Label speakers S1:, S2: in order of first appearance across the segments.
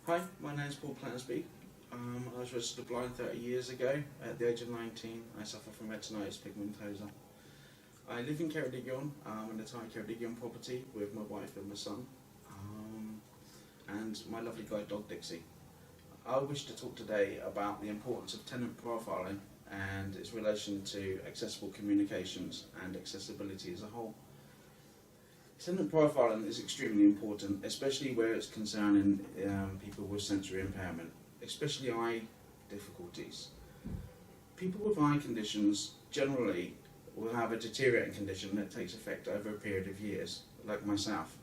S1: Hi, my name is Paul Plansby. I was registered blind 30 years ago. At the age of 19, I suffer from retinitis pigmentosa. I live in Ceredigion, in a tiny Ceredigion property with my wife and my son, and my lovely guide dog Dixie. I wish to talk today about the importance of tenant profiling and its relation to accessible communications and accessibility as a whole. Tenant profiling is extremely important, especially where it's concerning people with sensory impairment, especially eye difficulties. People with eye conditions generally will have a deteriorating condition that takes effect over a period of years, like myself.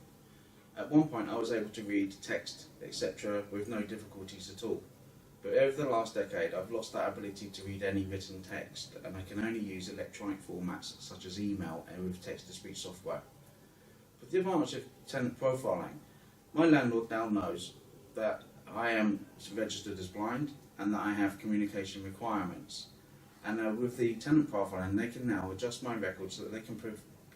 S1: At one point I was able to read text, etc. with no difficulties at all. But over the last decade I've lost that ability to read any written text, and I can only use electronic formats such as email and with text-to-speech software. With the advantage of tenant profiling, my landlord now knows that I am registered as blind and that I have communication requirements. And with the tenant profiling, they can now adjust my records so that they can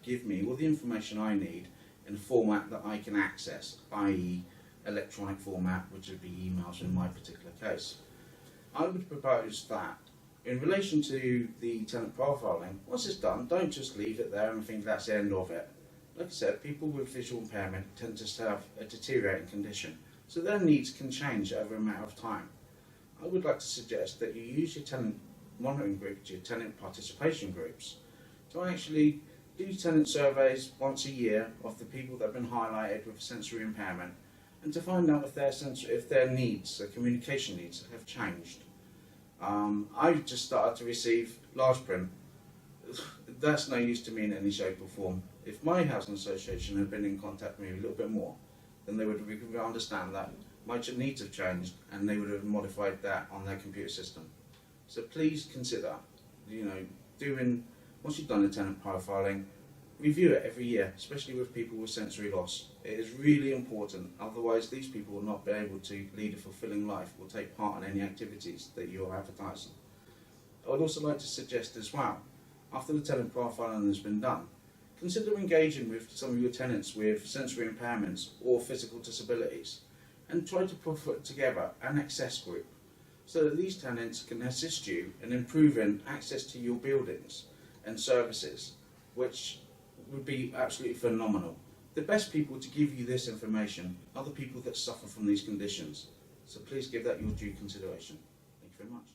S1: give me all the information I need in a format that I can access, i.e. electronic format, which would be emails in my particular case. I would propose that in relation to the tenant profiling, once it's done, don't just leave it there and think that's the end of it. Like I said, people with visual impairment tend to have a deteriorating condition, so their needs can change over a matter of time. I would like to suggest that you use your tenant monitoring groups, your tenant participation groups, to actually do tenant surveys once a year of the people that have been highlighted with sensory impairment, and to find out if their needs, their communication needs, have changed. I've just started to receive large print. That's no use to me in any shape or form. If my housing association had been in contact with me a little bit more, then they would understand that my needs have changed and they would have modified that on their computer system. So please consider, once you've done the tenant profiling, review it every year, especially with people with sensory loss. It is really important, otherwise these people will not be able to lead a fulfilling life or take part in any activities that you are advertising. I would also like to suggest as well, after the tenant profiling has been done, consider engaging with some of your tenants with sensory impairments or physical disabilities, and try to put together an access group so that these tenants can assist you in improving access to your buildings and services, which would be absolutely phenomenal. The best people to give you this information are the people that suffer from these conditions, so please give that your due consideration. Thank you very much.